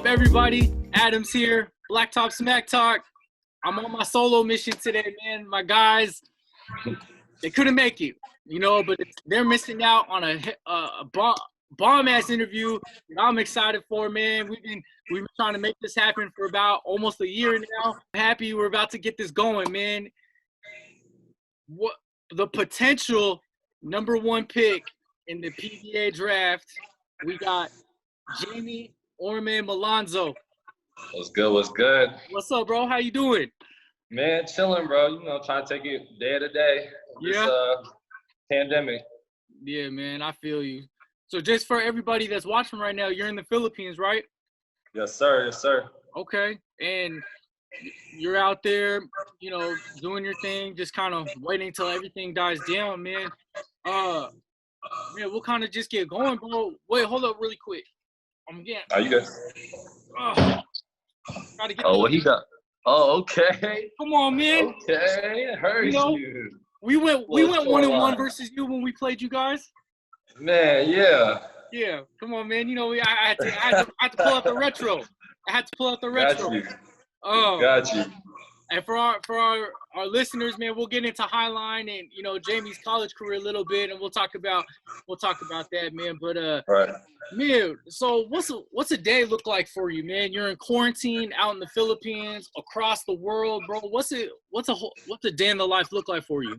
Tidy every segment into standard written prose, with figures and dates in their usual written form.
up, everybody? Adam's here. BlackTop, SmackTalk. I'm on my solo mission today, man. My guys, they couldn't make it, but they're missing out on a bomb-ass interview that I'm excited for, man. We've been trying to make this happen for about almost a year now. I'm happy we're about to get this going, man. What the potential number one pick in the PBA draft, we got Jamie Orme-Malonzo. What's good? What's good? What's up, bro? How you doing? Man, chilling, bro. Trying to take it day to day. Yeah. This pandemic. Yeah, man, I feel you. So just for everybody that's watching right now, you're in the Philippines, right? Yes, sir. Yes, sir. Okay. And you're out there, doing your thing, just kind of waiting till everything dies down, man. We'll kind of just get going, bro. Wait, hold up really quick. I'm getting. Are you good? What he got? Oh, okay. Come on, man. Okay, it hurts you. We went 1-1 versus you when we played you guys. Man, yeah. Yeah, come on, man. I had to pull out the retro. Got you. Got you. And for our listeners, man, we'll get into Highline and Jamie's college career a little bit, and we'll talk about that, man. But right. Man, so what's a day look like for you, man? You're in quarantine out in the Philippines, across the world, bro. What's a day in the life look like for you?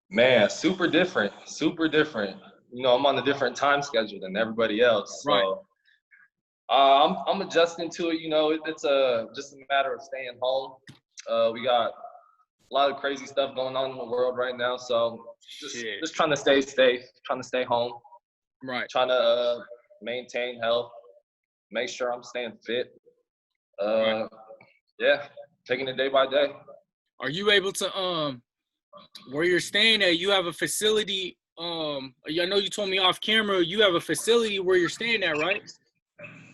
Man, super different. I'm on a different time schedule than everybody else. So right. I'm adjusting to it. It's just a matter of staying home. We got a lot of crazy stuff going on in the world right now, so just trying to stay safe, trying to stay home. Right. Trying to maintain health, make sure I'm staying fit. Right. Yeah, taking it day by day. Are you able to where you're staying at? You have a facility. I know you told me off camera. You have a facility where you're staying at, right?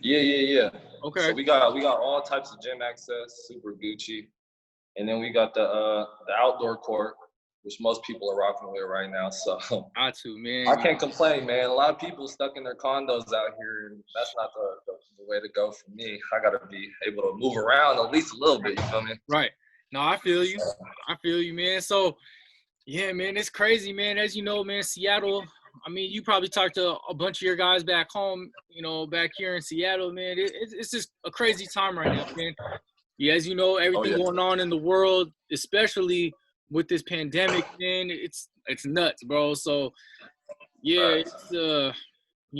Yeah. Okay. So we got all types of gym access, super Gucci, and then we got the outdoor court, which most people are rocking with right now. So man. I can't complain, man. A lot of people stuck in their condos out here, and that's not the way to go for me. I got to be able to move around at least a little bit, you feel me? Right. No, I feel you, man. So, yeah, man, it's crazy, man. As you know, man, Seattle, you probably talked to a bunch of your guys back home, back here in Seattle, man. It's just a crazy time right now, man. Yeah, as you know, everything going on in the world, especially with this pandemic, man, it's nuts, bro. So, yeah, it's,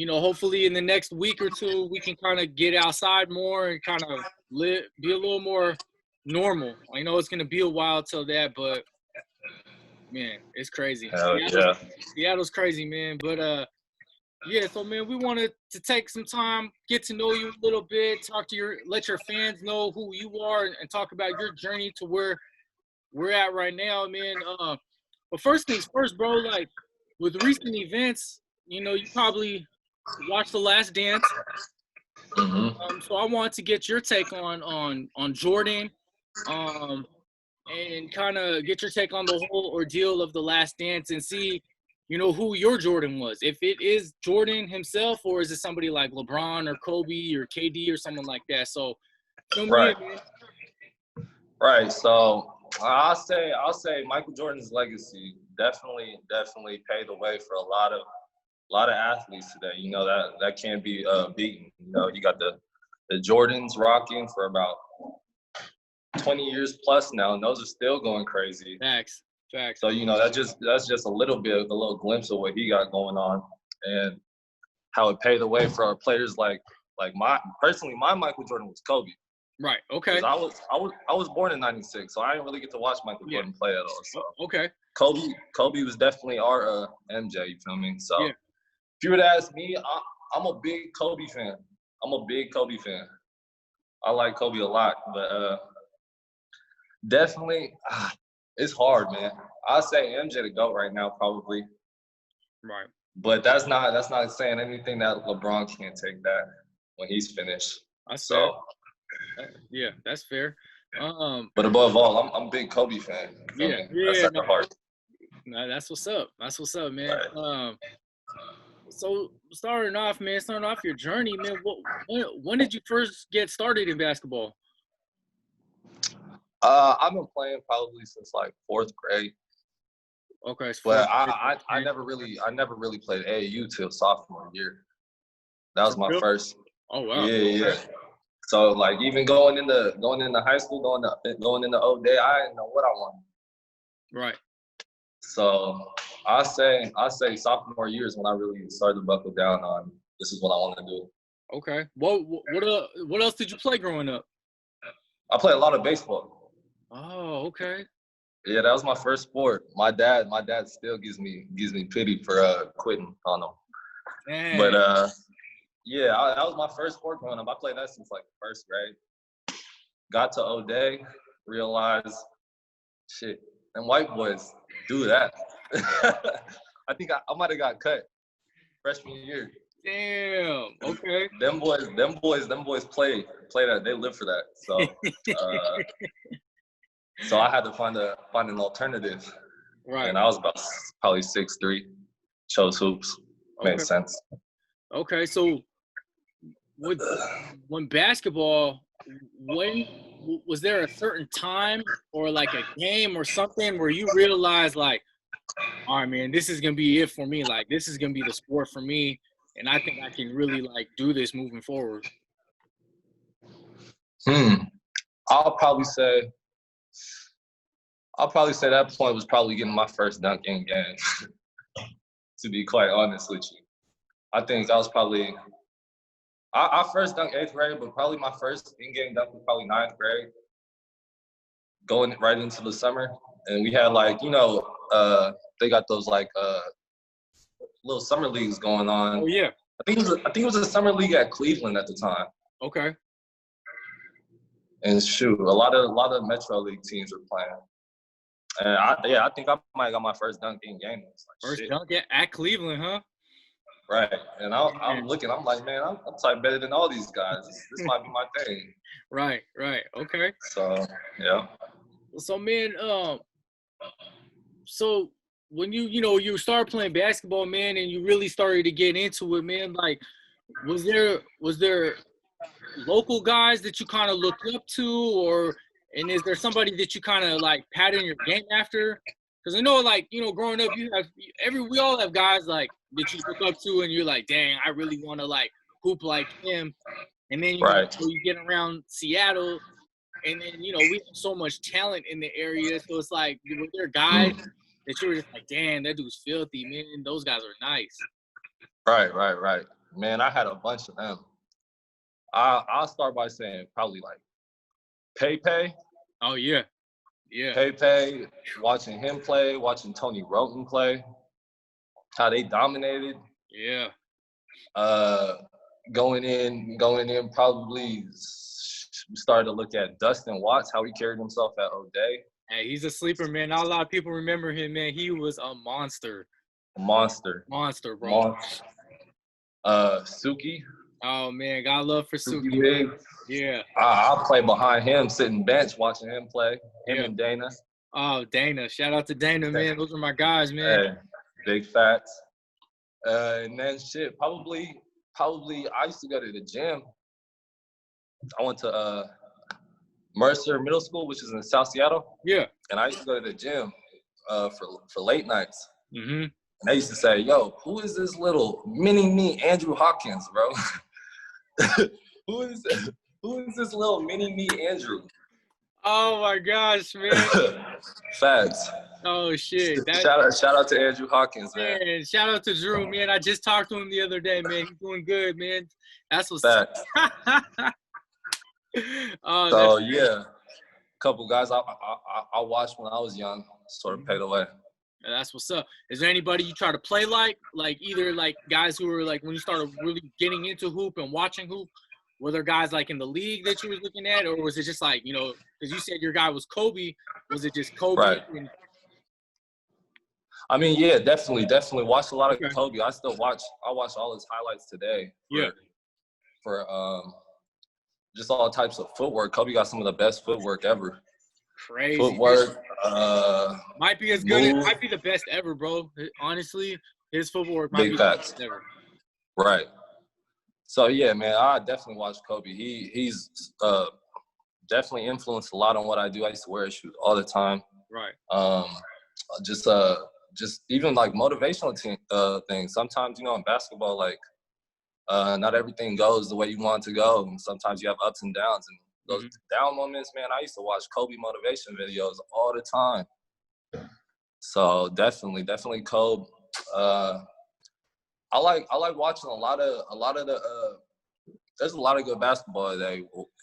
hopefully in the next week or two, we can kind of get outside more and kind of be a little more normal. I know it's going to be a while till that, but, man, it's crazy. Seattle's crazy, man. But, yeah, so, man, we wanted to take some time, get to know you a little bit, let your fans know who you are and talk about your journey to where we're at right now, man. But first things first, bro, like with recent events, you probably watched The Last Dance. Mm-hmm. So I wanted to get your take on Jordan, and kind of get your take on the whole ordeal of The Last Dance and see, who your Jordan was. If it is Jordan himself, or is it somebody like LeBron or Kobe or KD or someone like that? So fill me in, man. Right. So I'll say Michael Jordan's legacy definitely paved the way for a lot of athletes today. That can't be beaten. You got the Jordans rocking for about 20 years plus now, and those are still going crazy. Facts. So that's just a little glimpse of what he got going on, and how it paved the way for our players like my Michael Jordan was Kobe. Right. Okay. I was born in '96, so I didn't really get to watch Michael Jordan play at all. So okay. Kobe was definitely our MJ. You feel me? So yeah. If you would ask me, I'm a big Kobe fan. I like Kobe a lot, but definitely it's hard, man. I'd say MJ to go right now, probably. Right. But that's not saying anything that LeBron can't take that when he's finished. Fair. Yeah, that's fair. But above all, I'm a big Kobe fan. Yeah. That's at the heart. No, that's what's up. That's what's up, man. Right. So starting off your journey, man. When did you first get started in basketball? I've been playing probably since like 4th grade. Okay, it's But fourth I grade. never really played AAU till sophomore year. That was For my real? first. Oh wow. Yeah. Okay. So like even going into high school, going into Odea, I didn't know what I wanted. Right. So I say sophomore year is when I really started to buckle down on this is what I want to do. Okay. What else did you play growing up? I play a lot of baseball. Oh, okay. Yeah, that was my first sport. My dad still gives me pity for quitting on him. Dang. But yeah, that was my first sport growing up. I played that since like 1st grade. Got to Odea, realized, shit, them white boys do that. I think I might have got cut freshman year. Damn. Okay. Them boys play that. They live for that. So I had to find an alternative. Right. And I was about probably 6'3", chose hoops. Made Okay. sense. Okay. So when basketball, when was there a certain time or like a game or something where you realized like, all right, man, this is gonna be it for me. Like this is gonna be the sport for me, and I think I can really like do this moving forward. I'll probably say that point was probably getting my first dunk in game. To be quite honest with you, I think that was probably I first dunked 8th grade, but probably my first in-game dunk was probably 9th grade. Going right into the summer, and we had like they got those like little summer leagues going on. Oh yeah. I think it was a summer league at Cleveland at the time. Okay. And shoot, a lot of Metro League teams were playing. And I think I might have got my first dunk in game. First dunk at Cleveland, huh? Right. And I'm looking, I'm like, man, I'm type better than all these guys. This might be my thing. Right. Okay. So yeah. So man, so when you start playing basketball, man, and you really started to get into it, man, like was there local guys that you kind of looked up to, and is there somebody that you kind of like pattern your game after? Because I know, like, growing up, we all have guys like that you look up to, and you're like, dang, I really want to like hoop like him. And then you get around Seattle, and then we have so much talent in the area, so it's like, were there guys that you were just like, damn, that dude's filthy, man? Those guys are nice. Right. Man, I had a bunch of them. I'll start by saying probably like Pepe. Oh yeah. Pepe, watching him play, watching Tony Roten play, how they dominated. Yeah. Going in probably started to look at Dustin Watts, how he carried himself at Odea. Hey, he's a sleeper, man. Not a lot of people remember him, man. He was a monster. Monster, bro. Suki. Oh man, got love for Suki. Big. Yeah. I'll play behind him, sitting bench, watching him play. Him and Dana. Oh, Dana. Shout out to Dana, man. Those are my guys, man. Hey, big facts. And then shit, probably I used to go to the gym. I went to Mercer Middle School, which is in South Seattle. Yeah. And I used to go to the gym for late nights. Mm-hmm. And they used to say, yo, who is this little mini-me Andrew Hawkins, bro? Who is this little mini-me Andrew? Oh, my gosh, man. Facts. Oh, shit. Shout out to Andrew Hawkins, man. Man, shout out to Drew, man. I just talked to him the other day, man. He's doing good, man. That's what's up. So, yeah. A couple guys I watched when I was young sort of paid away. That's what's up. Is there anybody you try to play like either like guys who were like when you started really getting into hoop and watching hoop, were there guys like in the league that you were looking at, or was it just like, because you said your guy was Kobe, was it just Kobe? Right. I mean, yeah, definitely watched a lot of Kobe. I watch all his highlights today. For just all types of footwork. Kobe got some of the best footwork ever. Crazy. Footwork. Might be as good. It might be the best ever, bro. Honestly, his footwork might be the best ever. Right. So yeah, man, I definitely watch Kobe. He's definitely influenced a lot on what I do. I used to wear his shoes all the time. Right. Just even like motivational things. Sometimes, in basketball, like not everything goes the way you want it to go, and sometimes you have ups and downs. And those down moments, man, I used to watch Kobe motivation videos all the time. So definitely Kobe. I like watching a lot of the. There's a lot of good basketball today,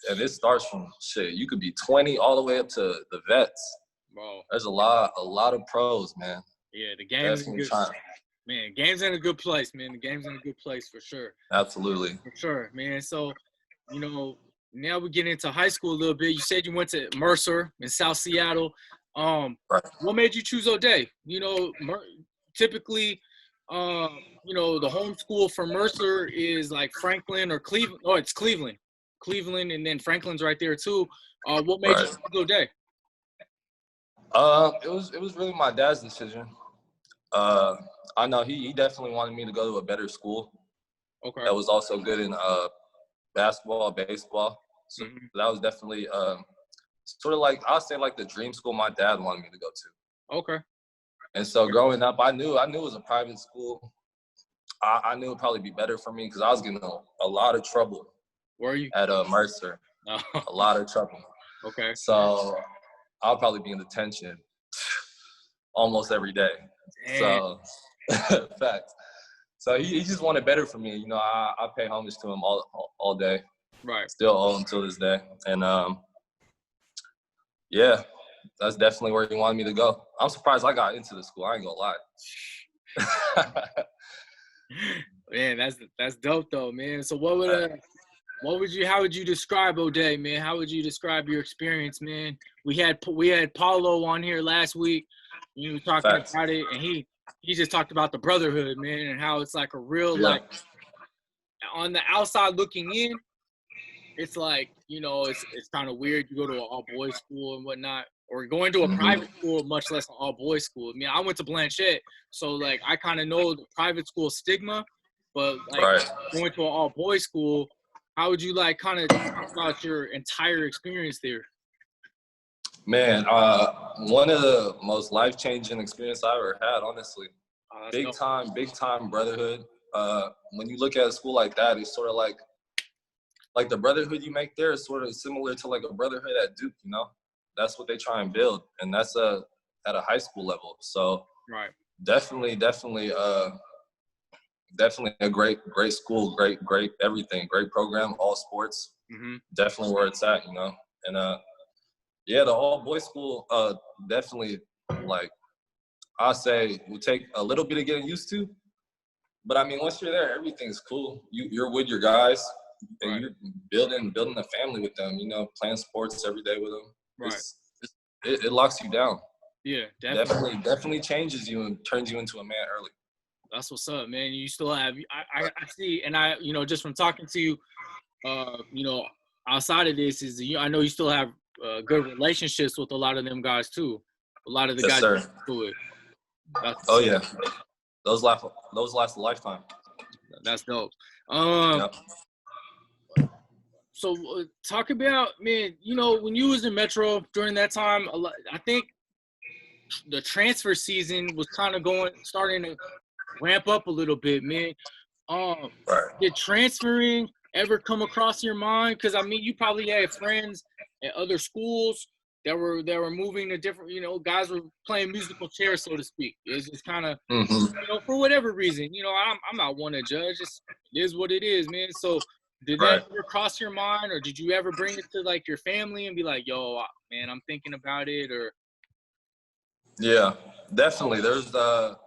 and it starts from shit. You could be 20 all the way up to the vets. Bro. There's a lot of pros, man. Yeah, the game is good. Man, game's in a good place, man. The game's in a good place for sure. Absolutely. For sure, man. So, now we get into high school a little bit. You said you went to Mercer in South Seattle. Right. What made you choose Odea? Typically, the home school for Mercer is like Franklin or Cleveland. Oh, it's Cleveland. Cleveland, and then Franklin's right there too. What made you choose Odea? It was really my dad's decision. I know he definitely wanted me to go to a better school. Okay. That was also good in basketball, baseball. So that was definitely sort of like, I'll say like the dream school my dad wanted me to go to. Okay. And so growing up, I knew it was a private school. I knew it'd probably be better for me because I was getting a lot of trouble. Were you? At Mercer. Oh. A lot of trouble. Okay. So I'll probably be in detention almost every day. Damn. So facts. So he just wanted better for me. I pay homage to him all day. Right. Still owe him to this day. And yeah, that's definitely where he wanted me to go. I'm surprised I got into the school. I ain't gonna lie. Man, that's dope though, man. So how would you describe Odea, man? How would you describe your experience, man? We had Paulo on here last week. You were talking about it, and he just talked about the brotherhood, man, and how it's like a real like on the outside looking in, it's like, it's kind of weird. You go to an all-boys school and whatnot, or going to a private school, much less an all-boys school. I mean, I went to Blanchette, so, like, I kind of know the private school stigma, but, like, going to an all-boys school, how would you, like, kind of talk about your entire experience there? Man, one of the most life-changing experiences I ever had, honestly. Big time brotherhood. When you look at a school like that, it's sort of like the brotherhood you make there is sort of similar to like a brotherhood at Duke, That's what they try and build, and that's at a high school level. So definitely a great school, great everything, great program, all sports. Definitely where it's at, And the all boys school definitely, like, I say will take a little bit of getting used to, but I mean once you're there, everything's cool. You're with your guys. And you're building a family with them, playing sports every day with them. Right. It locks you down. Yeah, definitely changes you and turns you into a man early. That's what's up, man. You still have I see, and I just from talking to you, outside of this I know you still have good relationships with a lot of them guys too. A lot of the guys do it. Yeah, those last a lifetime. That's dope. So talk about, man, when you was in Metro during that time, I think the transfer season was kind of starting to ramp up a little bit, man. Did transferring ever come across your mind? Because, I mean, you probably had friends at other schools that were moving to different, guys were playing musical chairs, so to speak. It's just kind of, for whatever reason, I'm not one to judge. It is what it is, man. So did that ever cross your mind, or did you ever bring it to, like, your family and be like, yo, man, I'm thinking about it, or? Yeah, definitely. There's, I'll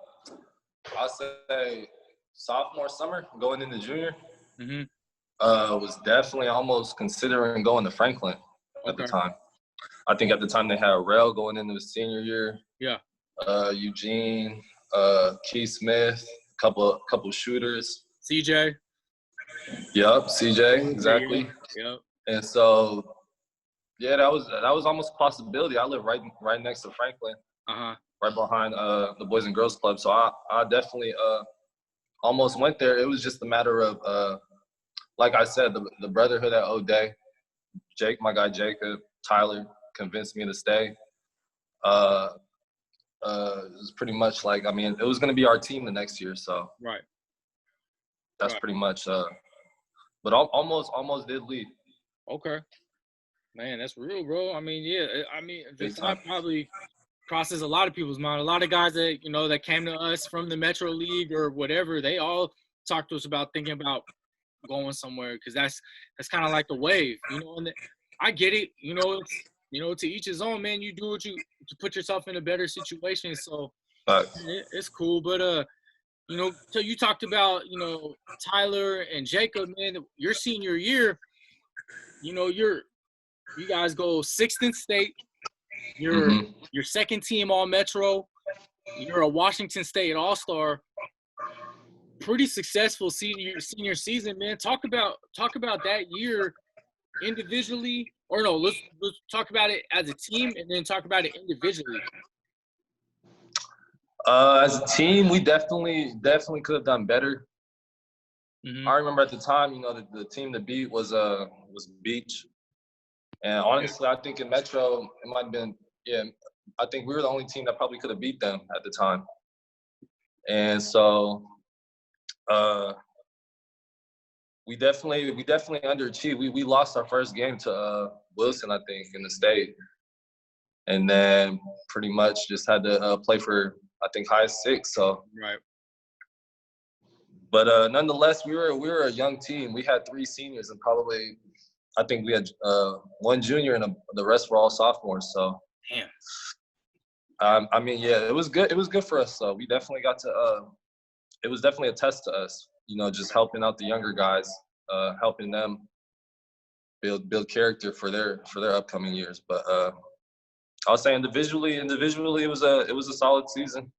say, sophomore summer going into junior, was definitely almost considering going to Franklin at the time. I think at the time they had a rail going into the senior year. Yeah. Eugene, Keith Smith, couple shooters. CJ. Yep, CJ, exactly. Yep. And so, yeah, that was almost a possibility. I live right next to Franklin, right behind the Boys and Girls Club. So I definitely almost went there. It was just a matter of, like I said, the brotherhood at Odea. Jake, my guy Jacob, Tyler convinced me to stay. It was pretty much like, I mean, it was going to be our team the next year. So Right. that's pretty much, but almost did leave. Okay. Man, that's real, bro. I mean, yeah. I mean, the thought probably crosses a lot of people's mind. A lot of guys that, you know, that came to us from the Metro League or whatever, they all talked to us about thinking about going somewhere because that's kind of like the wave, you know. And I get it, you know. It's, you know, to each his own, man. You do what you to put yourself in a better situation. So it's cool. But you know, so you talked about, you know, Tyler and Jacob, man. Your senior year, you know, you guys go 6th in state. You're your second team All Metro. You're a Washington State All-Star. Pretty successful senior season, man. Talk about that year individually, or no? Let's talk about it as a team, and then talk about it individually. As a team, we definitely could have done better. I remember at the time, you know, the team to beat was Beach, and honestly, I think in Metro it might have been, yeah, I think we were the only team that probably could have beat them at the time, and so we definitely underachieved. We lost our first game to Wilson, I think, in the state, and then pretty much just had to play for, I think, highest 6. So right. But nonetheless, we were a young team. We had 3 seniors and probably, I think we had 1 junior and the rest were all sophomores. So, damn. I mean, yeah, it was good. It was good for us. So we definitely got to. It was definitely a test to us. You know, just helping out the younger guys, helping them build character for their upcoming years. But I'll say individually, it was a solid season.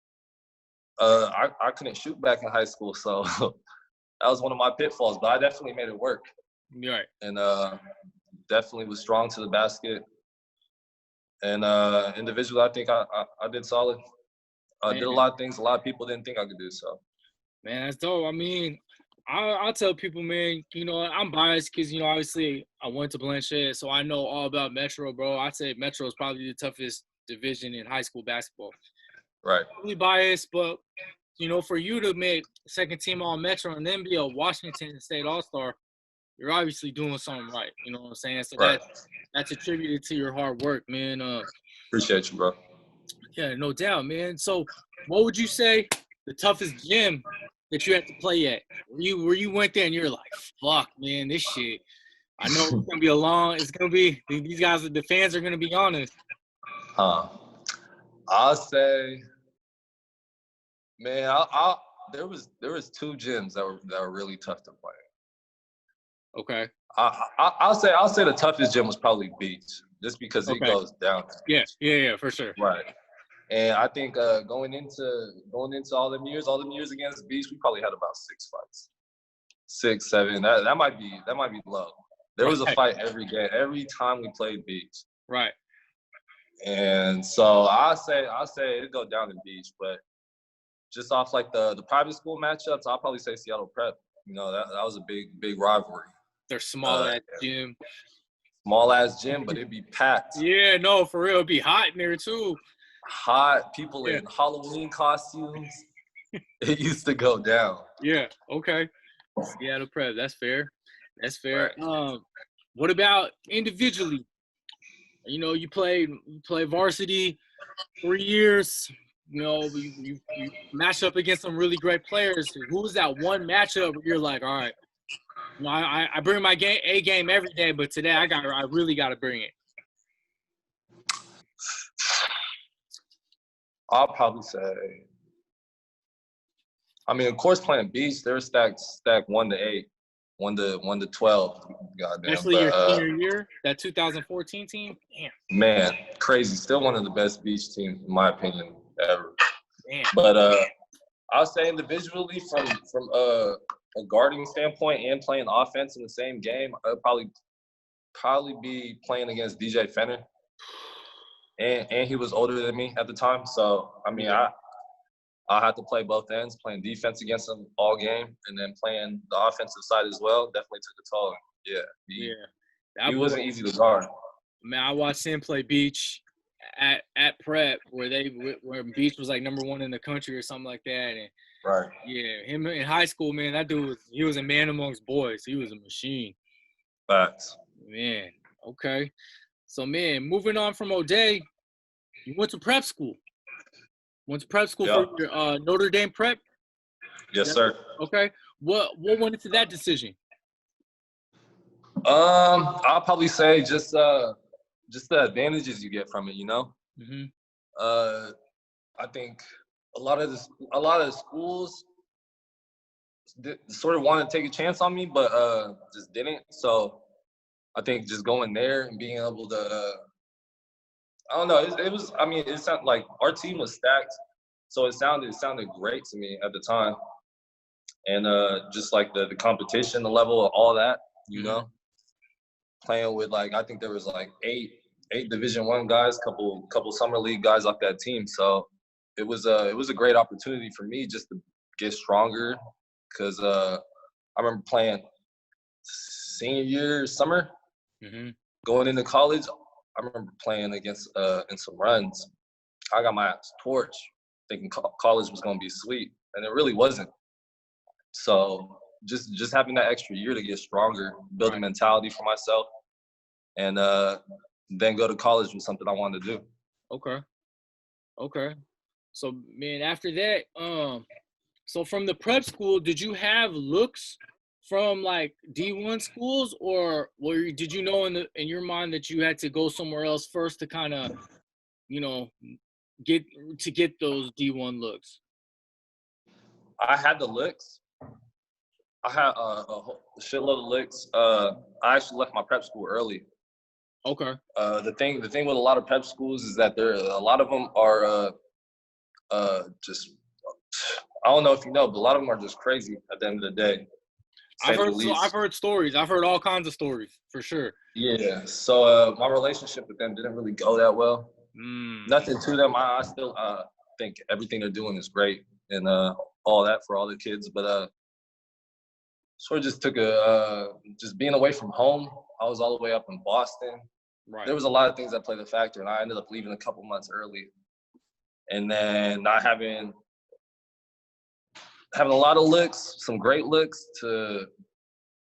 I couldn't shoot back in high school, so that was one of my pitfalls. But I definitely made it work. Right. And definitely was strong to the basket. And individually, I think I did solid. I did a lot of things a lot of people didn't think I could do. So, man, that's dope. I mean, I'll tell people, man, you know, I'm biased because, you know, obviously I went to Blanchette, so I know all about Metro, bro. I'd say Metro is probably the toughest division in high school basketball. Right. Really biased, but, you know, for you to make second team All Metro and then be a Washington State All-Star, you're obviously doing something right. You know what I'm saying? So right. that's attributed to your hard work, man. Appreciate you, bro. Yeah, no doubt, man. So what would you say the toughest gym that you had to play at? Where you went there and you're like, fuck, man, this shit. I know it's gonna be these guys, the fans are gonna be honest. I'll say, man, there was 2 gyms that were really tough to play. Okay. I'll say the toughest gym was probably Beach, just because it goes down. Yeah, for sure. Right. And I think going into all them years against Beach, we probably had about 6 fights, 6, 7. That might be low. There was a fight every game, every time we played Beach. Right. And so I'll say it'd go down to Beach, but just off like the private school matchups, I'll probably say Seattle Prep. You know, that was a big rivalry. They're small ass gym. Small ass gym, but it'd be packed. Yeah, no, for real, it'd be hot in there too. Hot, people in Halloween costumes. It used to go down. Yeah, okay. Seattle Prep, that's fair. That's fair. Right. What about individually? You know, you play varsity 3 years. You know, you match up against some really great players. Who was that one matchup where you're like, all right, you know, I bring my A game every day, but today I really got to bring it. I'll probably say, I mean, of course, playing Beach, they're stacked 1 to 8, 1 to 12. Goddamn. Especially your senior year, that 2014 team. Damn. Man, crazy. Still one of the best Beach teams, in my opinion, ever. Damn. But I'll say individually, from a guarding standpoint and playing offense in the same game, I'd probably be playing against DJ Fenner. And he was older than me at the time. So, I mean, I'll have to play both ends, playing defense against them all game, and then playing the offensive side as well. Definitely took a toll. Yeah, he wasn't easy to guard. Man, I watched him play beach at prep where beach was like #1 in the country or something like that. And right. Yeah, him in high school, man, that dude he was a man amongst boys. He was a machine. Facts. Man, okay. So, man, moving on from Odea, you went to prep school. Went to prep school for your Notre Dame prep? Yes, sir. Okay. What went into that decision? I'll probably say just the advantages you get from it, you know? Mm-hmm. I think a lot of the schools sort of wanted to take a chance on me, but just didn't. So I think just going there and being able to, I don't know. It was. I mean, it sounded like our team was stacked, so it sounded great to me at the time, and just like the competition, the level of all that, you know, playing with like I think there was like eight Division I guys, couple summer league guys off that team. So it was a great opportunity for me just to get stronger, because I remember playing senior year summer, going into college. I remember playing against in some runs. I got my ass torched, thinking college was gonna be sweet, and it really wasn't. So just having that extra year to get stronger, build a mentality for myself, and then go to college was something I wanted to do. Okay. So, man, after that, so from the prep school, did you have looks from like D1 schools, or did you know in your mind that you had to go somewhere else first to kind of, you know, get those D1 looks? I had the looks. I had a shitload of looks. I actually left my prep school early. Okay. The thing with a lot of prep schools is that a lot of them are just, I don't know if you know, but a lot of them are just crazy at the end of the day. I've heard stories. I've heard all kinds of stories, for sure. Yeah. So my relationship with them didn't really go that well. Nothing to them. I still think everything they're doing is great and all that for all the kids. But sort of just took just being away from home. I was all the way up in Boston. Right. There was a lot of things that played a factor, and I ended up leaving a couple months early. And then not having a lot of looks, some great looks, to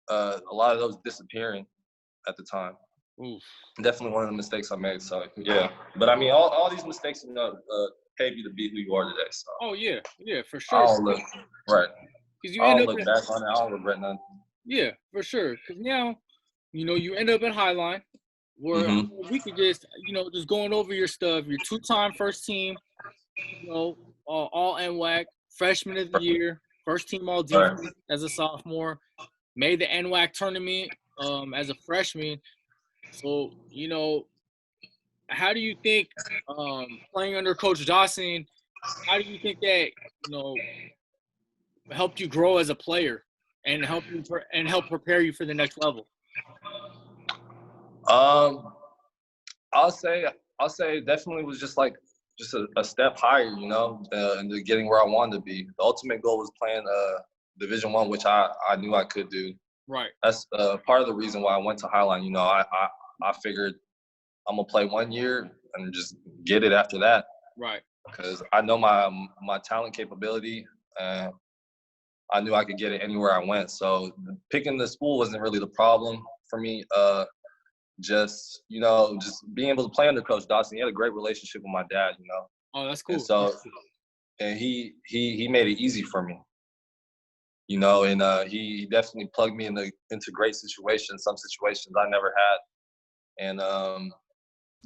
a lot of those disappearing at the time. Oof. Definitely one of the mistakes I made. So yeah, but I mean, all these mistakes, you know, paved you to be who you are today. So. Oh yeah, for sure. I don't look back on it. I don't regret none. Yeah, for sure. Because now, you know, you end up at Highline, where we could just, you know, just going over your stuff. Your 2-time first team, you know, all NWAC, freshman of the year, first team all defense as a sophomore, made the NWAC tournament as a freshman. So, you know, how do you think playing under Coach Dawson, how do you think that, you know, helped you grow as a player and help prepare you for the next level? I'll say it definitely was just a step higher, you know, into getting where I wanted to be. The ultimate goal was playing Division I, which I knew I could do. Right. That's part of the reason why I went to Highline. You know, I figured I'm gonna play 1 year and just get it after that. Right. Because I know my talent capability. I knew I could get it anywhere I went. So picking the school wasn't really the problem for me. Just being able to play under Coach Dawson. He had a great relationship with my dad, you know. Oh, that's cool. And so, and he made it easy for me, you know. And he definitely plugged me into great situations. Some situations I never had, and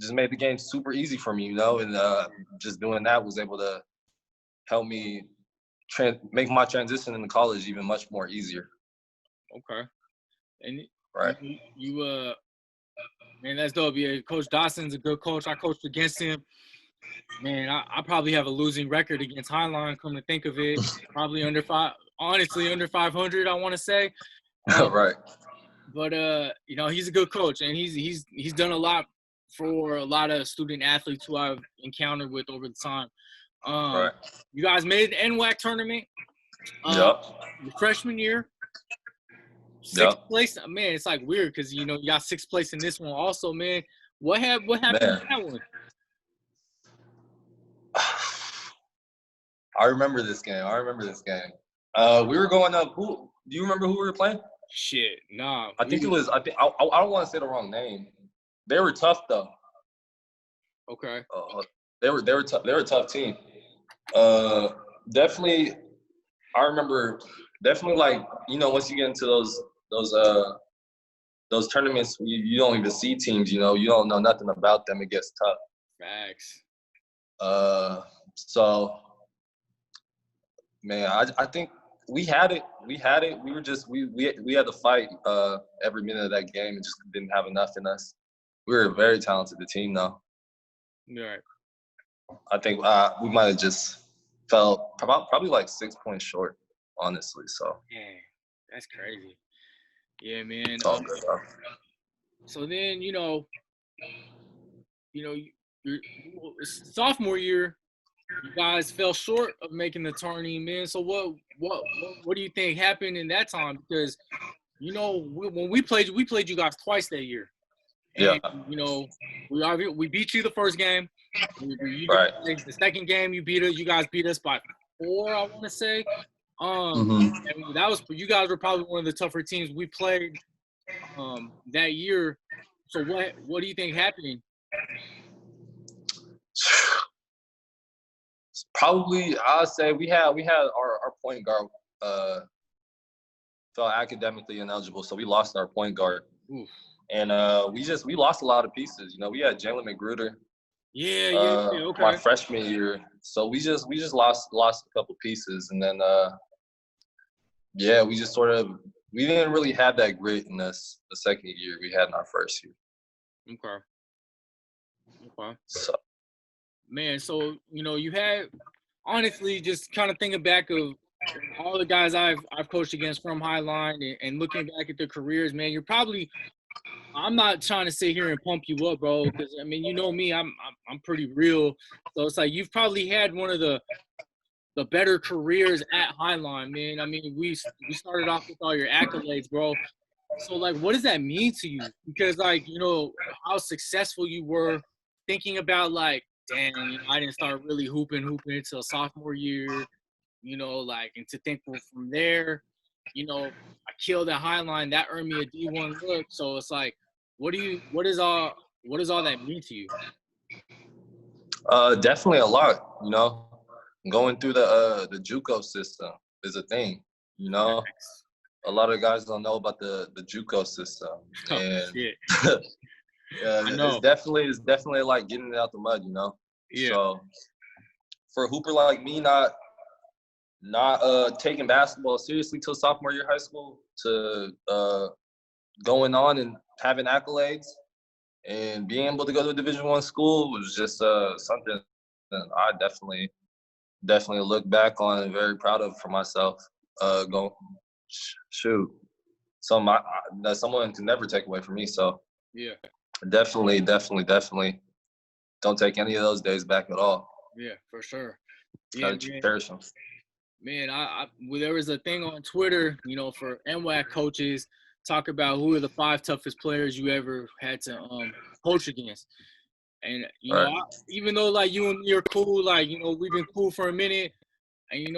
just made the game super easy for me, you know. And just doing that was able to help me make my transition into college even much more easier. Okay. And right. You man, that's dope. Yeah, Coach Dawson's a good coach. I coached against him. Man, I probably have a losing record against Highline, come to think of it. Probably under 500, I want to say. Right. But you know, he's a good coach, and he's done a lot for a lot of student athletes who I've encountered with over the time. Right. You guys made the NWAC tournament. Yep. Your freshman year. Yep. 6th place. Man, it's like weird because you got 6th place in this one also, man. What happened in that one? I remember this game. We were going up. Do you remember who we were playing? Shit, nah. I think I don't want to say the wrong name. They were tough though. Okay. They were tough. They were a tough team. Definitely. I remember. Definitely, like once you get into those tournaments, you don't even see teams. You don't know nothing about them. It gets tough. Facts. So, man, I think we had it. We had it. We were just we had to fight every minute of that game and just didn't have enough in us. We were a very talented team, though. Right. I think we might have just fell probably like 6 points short, honestly. So. Man, that's crazy. Yeah, man. It's all good, though. So then, your sophomore year, you guys fell short of making the tourney, man. So what do you think happened in that time? Because when we played you guys twice that year. And, yeah. We beat you the first game. Right. The second game, you guys beat us by 4, I want to say. Mm-hmm. And that was you guys were probably one of the tougher teams we played that year. So what do you think happened? Probably, I'd say we had our point guard felt academically ineligible, so we lost our point guard. Oof. And we lost a lot of pieces. We had Jalen McGruder. Yeah, okay. My freshman year, so we just lost a couple pieces, and then we just we didn't really have that grit in us the second year we had in our first year. Okay. So. Man, so you had honestly just kind of thinking back of all the guys I've coached against from Highline and looking back at their careers, man, you're probably. I'm not trying to sit here and pump you up, bro, because I mean, you know me, I'm pretty real. So it's like you've probably had one of the better careers at Highline, man. I mean, we started off with all your accolades, bro. So like, what does that mean to you? Because like, how successful you were, thinking about like, damn, I didn't start really hooping until sophomore year, like, and to think from there, I killed at Highline, that earned me a D1 look. So it's like, what does all that mean to you? Definitely a lot, Going through the JUCO system is a thing, A lot of guys don't know about the JUCO system. And shit. It's definitely like getting it out the mud, Yeah. So for a hooper like me, not taking basketball seriously till sophomore year of high school, to going on and having accolades and being able to go to a Division I school was just something that I definitely look back on and very proud of for myself. That someone can never take away from me. So yeah, definitely don't take any of those days back at all. Yeah, for sure. Gotta cherish them. Man, there was a thing on Twitter, for NWAC coaches, talk about who are the 5 toughest players you ever had to coach against. And right. Even though like you and me are cool, like we've been cool for a minute, and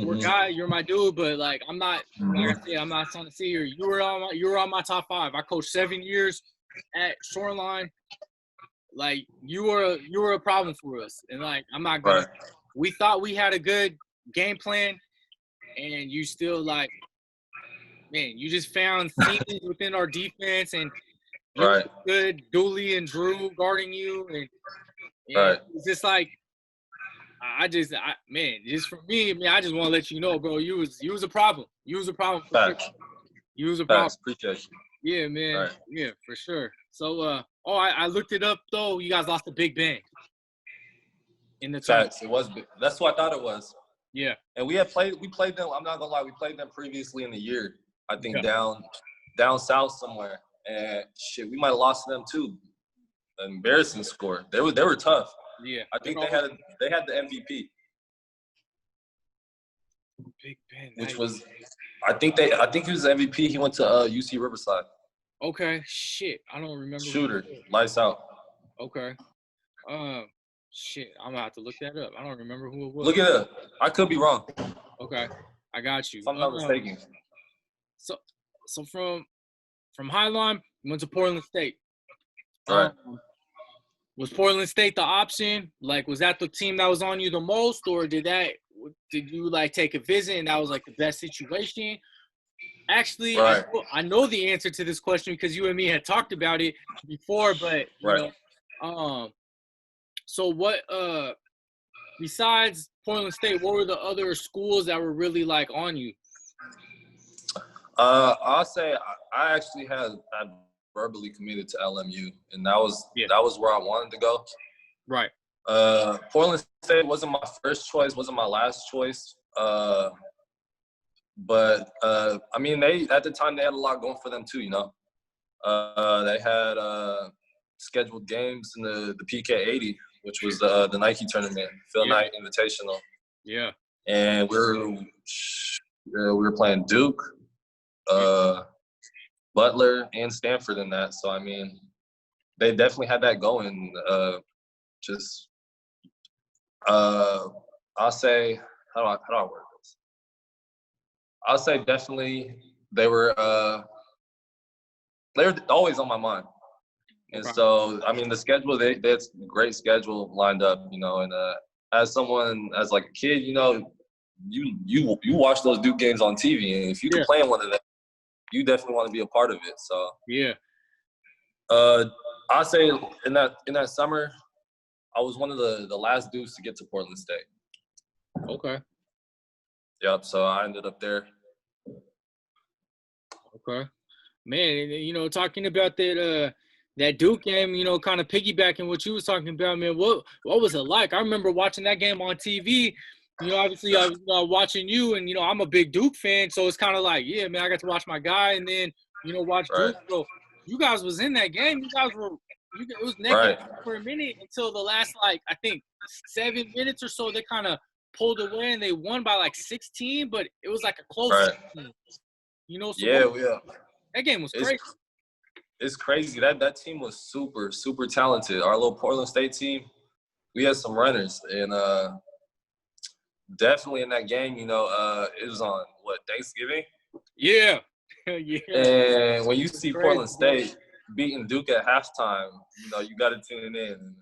we're guys, you're my dude, but like I'm not, like I said, I'm not trying to see here. You were on my top 5. I coached 7 years at Shoreline. Like you were a problem for us, and like I'm not gonna. Right. We thought we had a good game plan, and you still like, man, you just found things within our defense, and you right. good Dooley and Drew guarding you, and right. It's just like just for me, I just want to let you know, bro, you was a problem. You was a problem. Facts. You was a problem. Facts. Appreciate you. Yeah, man. Right. Yeah, for sure. So, I looked it up though. You guys lost the Big Bang in the tournament. Facts. It was big. That's what I thought it was. Yeah. And we played them. I'm not gonna lie, we played them previously in the year. I think down south somewhere, and shit, we might have lost to them too. An embarrassing score. They were tough. Yeah. I think they had the MVP. Big Ben. which was, I think he was the MVP. He went to UC Riverside. Okay, shit, I don't remember. Shooter, lights out. Okay, shit, I'm gonna have to look that up. I don't remember who it was. Look at it. I could be wrong. Okay, I got you. If I'm not mistaken. So from Highline, you went to Portland State. Right. Was Portland State the option? Like, was that the team that was on you the most, or did you like take a visit and that was like the best situation? Actually, Right. I know the answer to this question because you and me had talked about it before, but you know, so what besides Portland State, what were the other schools that were really like on you? I'll say I actually had verbally committed to LMU, and that was where I wanted to go. Right. Portland State wasn't my first choice, wasn't my last choice. But I mean, at the time they had a lot going for them too. You know, they had scheduled games in the PK 80, which was the Nike tournament, Phil Knight Invitational. Yeah. And we were playing Duke, Butler, and Stanford in that. So I mean, they definitely had that going. I'll say how do I work this? I'll say definitely they were always on my mind. And so, I mean, the schedule, they had a great schedule lined up, you know, and as like a kid, you know, you watch those Duke games on TV, and if you can play in one of them, you definitely want to be a part of it. So yeah. I'll say in that summer, I was one of the last dudes to get to Portland State. Okay. Yep. So I ended up there. Okay. Man, you know, talking about that Duke game, you know, kind of piggybacking what you was talking about, man, what was it like? I remember watching that game on TV. You know, obviously I was watching you, and, you know, I'm a big Duke fan, so it's kind of like, yeah, man, I got to watch my guy and then, you know, watch Duke. So you guys was in that game. You guys were – it was naked for a minute until the last, like, I think 7 minutes or so. They kind of pulled away, and they won by, like, 16, but it was like a close game. You know, so that game was crazy. It's crazy. That team was super, super talented. Our little Portland State team, we had some runners. And definitely in that game, you know, it was on, Thanksgiving? Yeah. Yeah. And when you see Portland State beating Duke at halftime, you know, you got to tune in.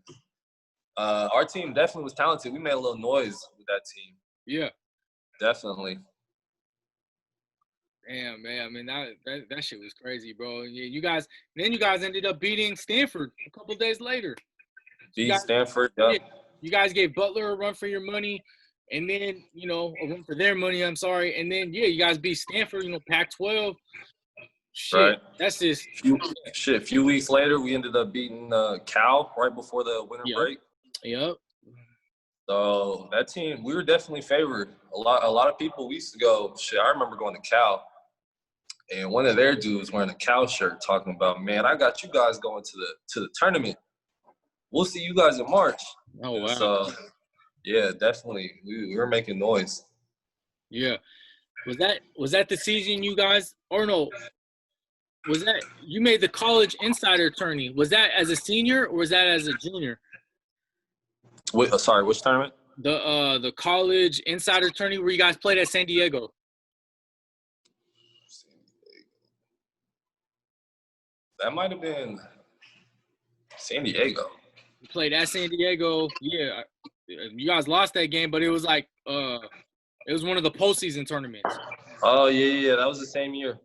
Our team definitely was talented. We made a little noise with that team. Yeah. Definitely. Damn, man. I mean, that shit was crazy, bro. Yeah, you guys ended up beating Stanford a couple days later. Stanford, yeah. You guys gave Butler a run for your money, and then, you know, a run for their money, I'm sorry. And then, yeah, you guys beat Stanford, you know, Pac-12. Shit, that's just – a few weeks later, we ended up beating Cal right before the winter break. Yep. So that team, we were definitely favored. A lot of people, we used to go, I remember going to Cal, and one of their dudes wearing a Cal shirt talking about, man, I got you guys going to the tournament. We'll see you guys in March. Oh, wow. So, yeah, definitely. We were making noise. Yeah. Was that the season you guys – or no, was that – you made the college insider tourney. Was that as a senior or was that as a junior? Wait, sorry, which tournament? The college insider tourney where you guys played at San Diego. That might have been San Diego. You played at San Diego. Yeah, you guys lost that game, but it was like it was one of the postseason tournaments. Oh yeah, that was the same year.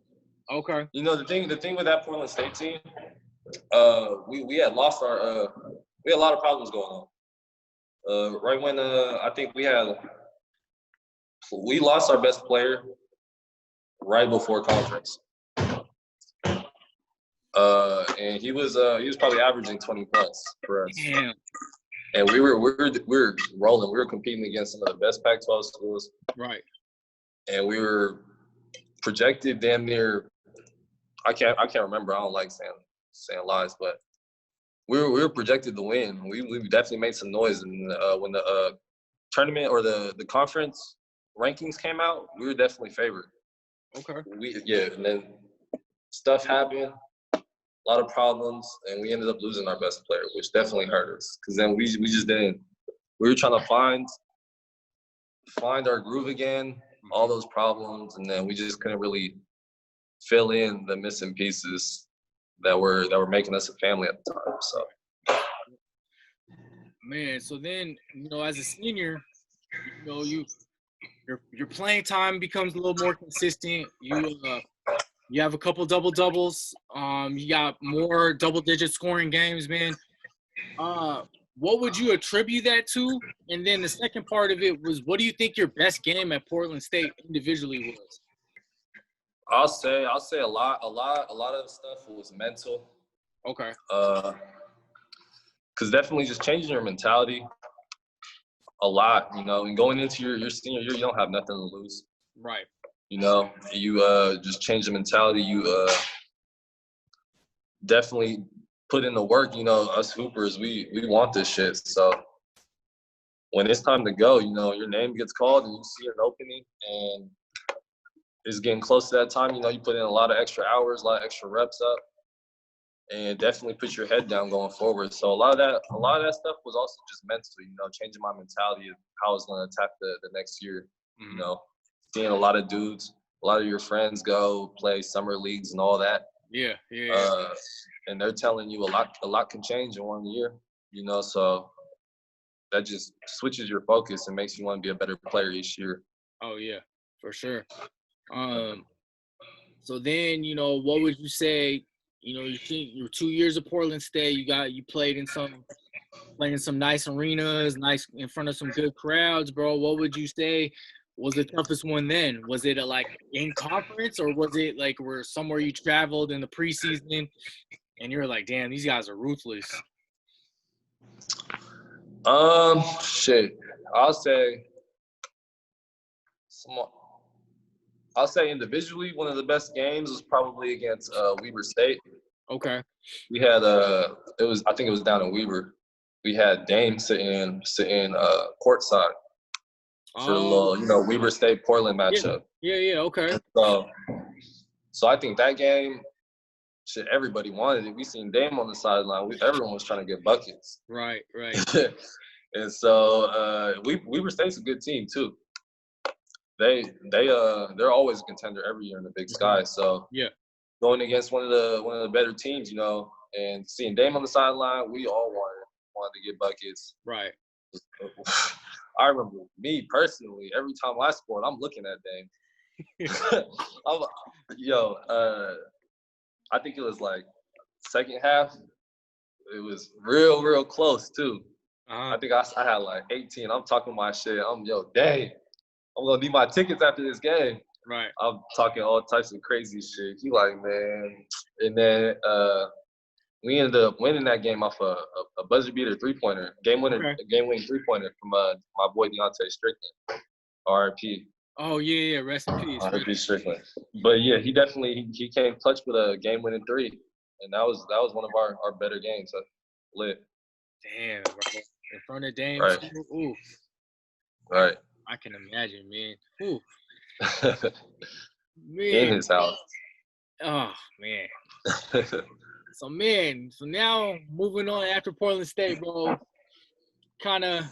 Okay. You know, the thing with that Portland State team, we had lost our we had a lot of problems going on. Right when I think we lost our best player right before conference, and he was probably averaging 20 plus for us. Damn. And we were rolling. We were competing against some of the best Pac-12 schools. Right. And we were projected damn near. I can't remember. I don't like saying lies, but we were projected to win. We definitely made some noise, and when the tournament or the conference rankings came out, we were definitely favored. Okay. And then stuff happened, a lot of problems, and we ended up losing our best player, which definitely hurt us. Because then we just didn't. We were trying to find our groove again, all those problems, and then we just couldn't really fill in the missing pieces that were making us a family at the time. So. Man, so then, as a senior, your playing time becomes a little more consistent. You have a couple double doubles. You got more double digit scoring games, man. What would you attribute that to? And then the second part of it was, what do you think your best game at Portland State individually was? I'll say a lot of stuff was mental. Okay. Because definitely just changing your mentality a lot, and going into your senior year, you don't have nothing to lose. Right. You just change the mentality. You definitely put in the work. Us hoopers, we want this shit. So when it's time to go, your name gets called and you see an opening and it's getting close to that time. You put in a lot of extra hours, a lot of extra reps up, and definitely put your head down going forward. So a lot of that stuff was also just mental. Changing my mentality of how I was going to attack the next year. Mm-hmm. Seeing a lot of dudes, a lot of your friends go play summer leagues and all that. Yeah. And they're telling you a lot can change in 1 year. So that just switches your focus and makes you want to be a better player each year. Oh yeah, for sure. So then, what would you say? Your 2 years of Portland State, you played in some nice arenas, nice in front of some good crowds, bro. What would you say was the toughest one then? Was it in conference, or was it where somewhere you traveled in the preseason and you're like, damn, these guys are ruthless? Shit. I'll say individually, one of the best games was probably against Weber State. Okay. We had I think it was down in Weber. We had Dame sitting courtside for the little, Weber State Portland matchup. Yeah, okay. So I think that game, shit, everybody wanted it. We seen Dame on the sideline. Everyone was trying to get buckets. Right. And so Weber State's a good team too. They're always a contender every year in the Big Sky. So yeah, going against one of the better teams, and seeing Dame on the sideline, we all wanted to get buckets. Right. I remember me personally, every time I scored, I'm looking at Dame. I think it was second half. It was real close too. I think I had 18. I'm talking my shit. Dang, I'm gonna need my tickets after this game. Right. I'm talking all types of crazy shit. He man. And then we ended up winning that game off a buzzer beater 3-pointer, game winning 3-pointer from my boy Deontay Strickland, RIP. Oh yeah, rest in peace. RIP Strickland. But yeah, he definitely he came clutch with a game winning 3, and that was one of our better games. Lit. Damn, bro. In front of Dame. Right. Ooh. Right. I can imagine, man. Ooh. Man. In his house. Oh man. So now moving on after Portland State, bro. Kind of,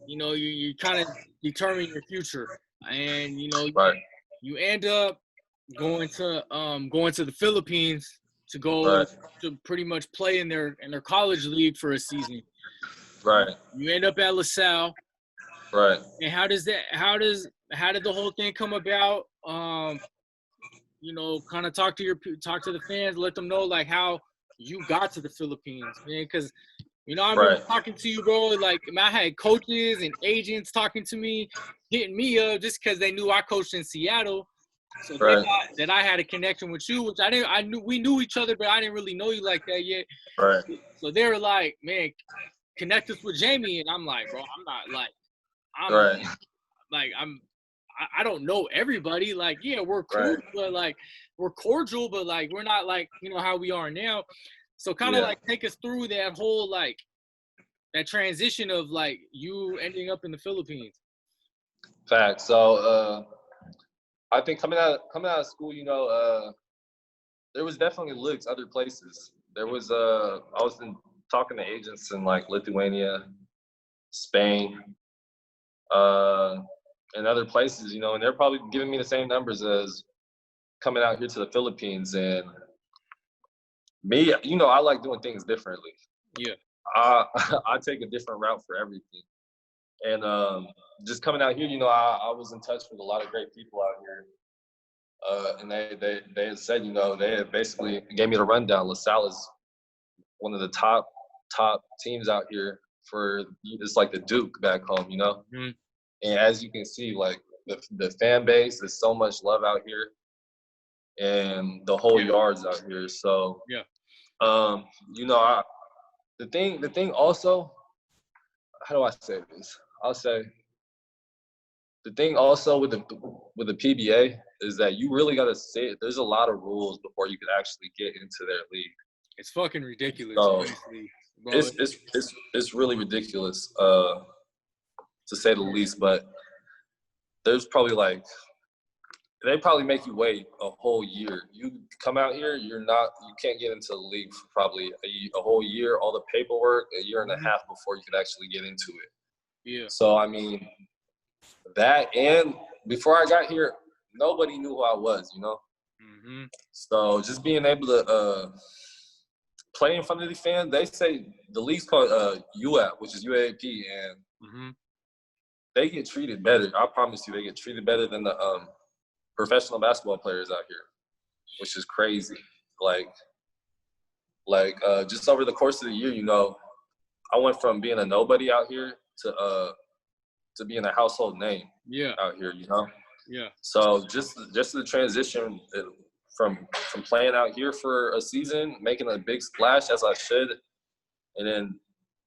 you kind of determine your future, and right. You end up going to the Philippines to go to pretty much play in their college league for a season. Right. You end up at LaSalle. Right. And how did the whole thing come about? Kind of talk to the fans, let them know how you got to the Philippines, man. Because I remember talking to you, bro. I had coaches and agents talking to me, hitting me up just because they knew I coached in Seattle. So they thought that I had a connection with you, which I didn't. I knew we knew each other, but I didn't really know you like that yet. Right. So they were like, man, connect us with Jamie, and I'm like, bro, I'm not I don't know everybody. Yeah, we're cool, but we're cordial, but we're not how we are now. So kind of take us through that whole that transition of you ending up in the Philippines. Fact. So I think coming out of school, there was definitely looks other places. There was I was talking to agents in like Lithuania, Spain, and other places, and they're probably giving me the same numbers as coming out here to the Philippines. And me, I like doing things differently. Yeah. I take a different route for everything. And just coming out here, I was in touch with a lot of great people out here. And they had said, they had basically gave me the rundown. Salle is one of the top teams out here it's like the Duke back home, Mm-hmm. And as you can see, like the fan base, there's so much love out here, and the whole yard's out here. So yeah, the thing also, how do I say this? I'll say the thing also with the PBA is that you really got to sit. There's a lot of rules before you can actually get into their league. It's fucking ridiculous. So, honestly, bro. It's really ridiculous, to say the least. But there's probably they probably make you wait a whole year. You come out here, you can't get into the league for probably a whole year. All the paperwork, a year and a half before you can actually get into it. Yeah. So I mean, that, and before I got here, nobody knew who I was, Mm-hmm. So just being able to play in front of the fans, they say the league's called UAP, which is UAP, and Mm-hmm. they get treated better. I promise you, they get treated better than the professional basketball players out here, which is crazy. Like just over the course of the year, I went from being a nobody out here to being a household name. Yeah. Out here, Yeah. So just the transition from playing out here for a season, making a big splash as I should, and then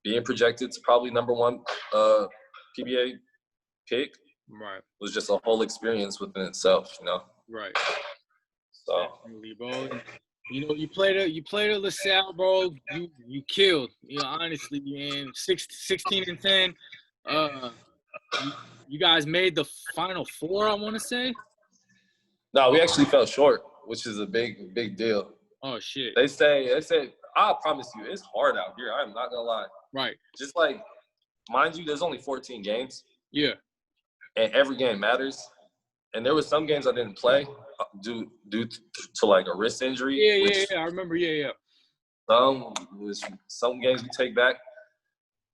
being projected to probably number one PBA pick, right, was just a whole experience within itself, Right. So definitely, bro. And, you played at LaSalle, bro. You killed. Honestly, man. 16-10. You guys made the Final Four, I want to say. No, we actually fell short, which is a big deal. Oh shit. They say I promise you, it's hard out here. I'm not gonna lie. Right. Just like, mind you, there's only 14 games. Yeah. And every game matters. And there was some games I didn't play due to like a wrist injury. Yeah. I remember. Yeah. Some games we take back.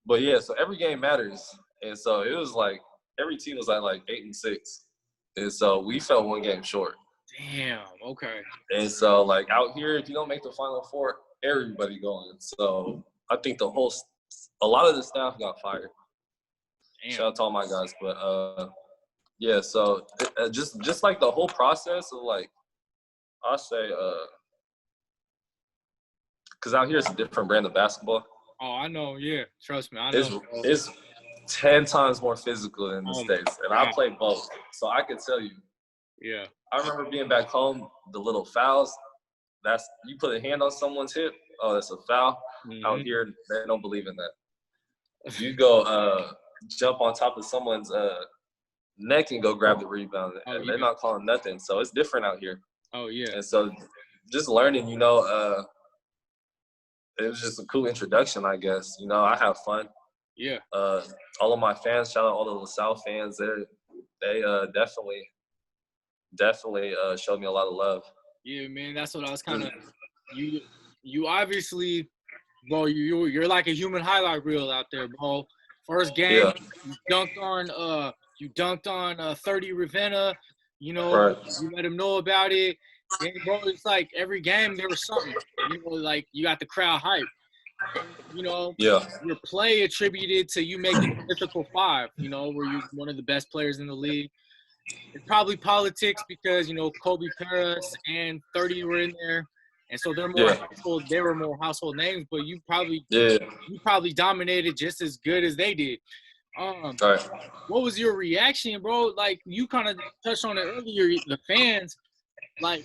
But yeah, so every game matters. And so it was like every team was like 8-6. And so we fell one game short. Damn, okay. And so like out here, if you don't make the Final Four, everybody going. So I think a lot of the staff got fired. Damn. Shout out to all my guys. But yeah, so just like the whole process of like, I'll say, because out here it's a different brand of basketball. Oh, I know. Yeah, trust me, I know. It's 10 times more physical than the States, and I play both, so I can tell you. Yeah. I remember being back home, the little fouls. That's, you put a hand on someone's hip, oh, that's a foul. Mm-hmm. Out here, they don't believe in that. You go jump on top of someone's neck and go grab the rebound. And they're not calling nothing. So it's different out here. Oh, yeah. And so just learning, it was just a cool introduction, I guess. I have fun. Yeah. All of my fans, shout out all the LaSalle fans, they definitely showed me a lot of love. Yeah, man, that's what I was kind of you obviously, bro, you're like a human highlight reel out there, bro. First game, you dunked on 30 Ravenna, right. You let him know about it. And, bro, it's like every game there was something, like you got the crowd hype. Your play attributed to you making the mythical five, where you're one of the best players in the league. It's probably politics because, Kobe Paris and 30 were in there. And so they're more they were more household names, but you probably dominated just as good as they did. Right. What was your reaction, bro? Like, you kind of touched on it earlier, the fans, like,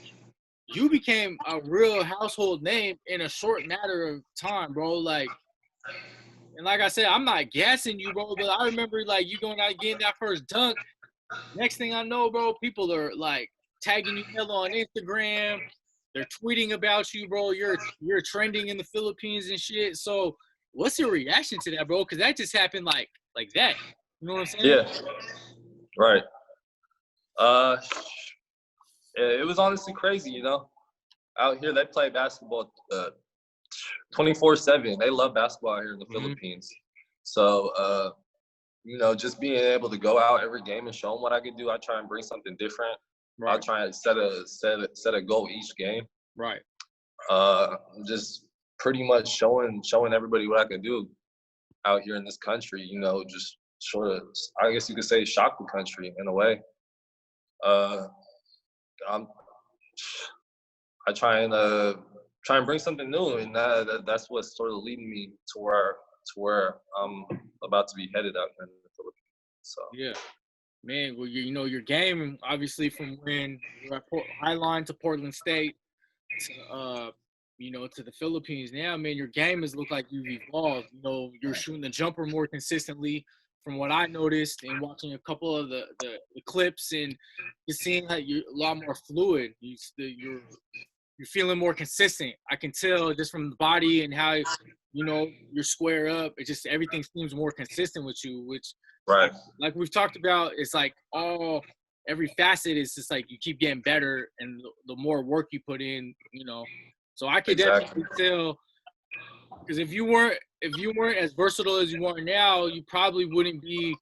you became a real household name in a short matter of time, bro. Like, and like I said, I'm not gassing you, bro, but I remember, like, you going out getting that first dunk. Next thing I know, bro, people are like tagging you yellow on Instagram. They're tweeting about you, bro. You're trending in the Philippines and shit. So, what's your reaction to that, bro? Because that just happened like that. You know what I'm saying? Yeah. Right. It was honestly crazy, you know. Out here, they play basketball 24/7. They love basketball out here in the Philippines. So, you know, just being able to go out every game and show them what I can do. I try and bring something different. Right. I'll try and set a goal each game. Right. Just pretty much showing everybody what I can do out here in this country. You know, just sort of, I guess you could say, shock the country in a way. I try and bring something new, and that's what's sort of leading me to where I'm about to be headed out here in the Philippines. So yeah, man. Well, you know your game obviously from when you're at Highline to Portland State to you know, to the Philippines now, man. Your game has looked like you've evolved. You know, you're shooting the jumper more consistently. From what I noticed and watching a couple of the clips and just seeing how you're a lot more fluid. You're feeling more consistent. I can tell just from the body and how, you know, you're square up. It just, everything seems more consistent with you, which, right, like we've talked about, it's like every facet is just like you keep getting better, and the more work you put in, you know. So I could definitely tell, because if you weren't as versatile as you are now, you probably wouldn't be,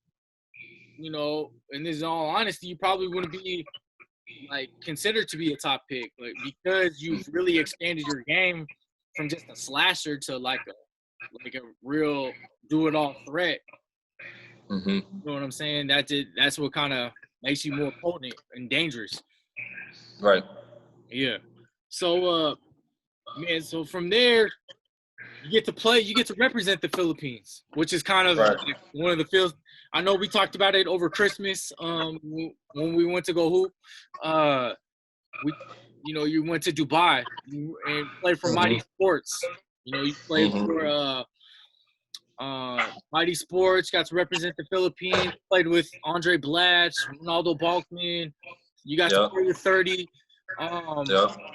you know, and this is all honesty, you probably wouldn't be like considered to be a top pick, like because you've really expanded your game from just a slasher to like a real do it all threat. You know what I'm saying? That's what kind of makes you more potent and dangerous. Right. Yeah. So man, so from there you get to represent the Philippines, which is kind of like one of the feels. I know we talked about it over Christmas when we went to go hoop. You know, you went to Dubai and played for Mighty Sports. You know, you played for Mighty Sports, got to represent the Philippines, played with Andre Blatch, Ronaldo Balkman. You got to play with 30.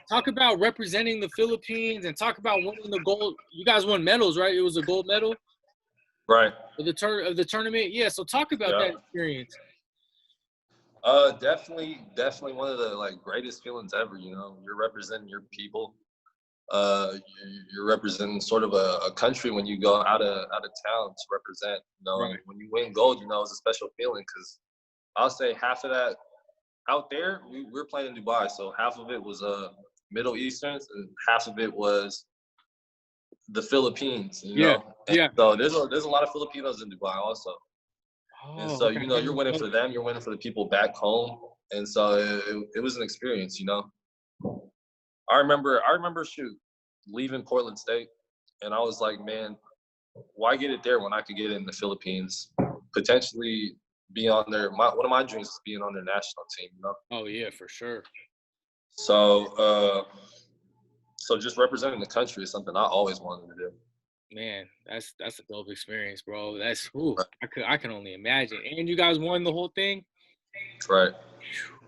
Talk about representing the Philippines and talk about winning the gold. You guys won medals, right? It was a gold medal, right? Of the tournament. Yeah. So talk about that experience. Definitely one of the like greatest feelings ever. You know, you're representing your people. You're representing sort of a country when you go out of town to represent. You know, and when you win gold, you know, it's a special feeling because I'll say half of that out there, we're playing in Dubai, so half of it was Middle Easterns and half of it was the Philippines. You know, so there's a lot of Filipinos in Dubai also. And so, you know, you're winning for them, you're winning for the people back home. And so it was an experience, you know. I remember leaving Portland State, and I was like, man, why get it there when I could get it in the Philippines? Potentially be on their one of my dreams is being on their national team, you know? Oh yeah, for sure. So so just representing the country is something I always wanted to do. Man, that's a dope experience, bro. That's I can only imagine. And you guys won the whole thing? Right.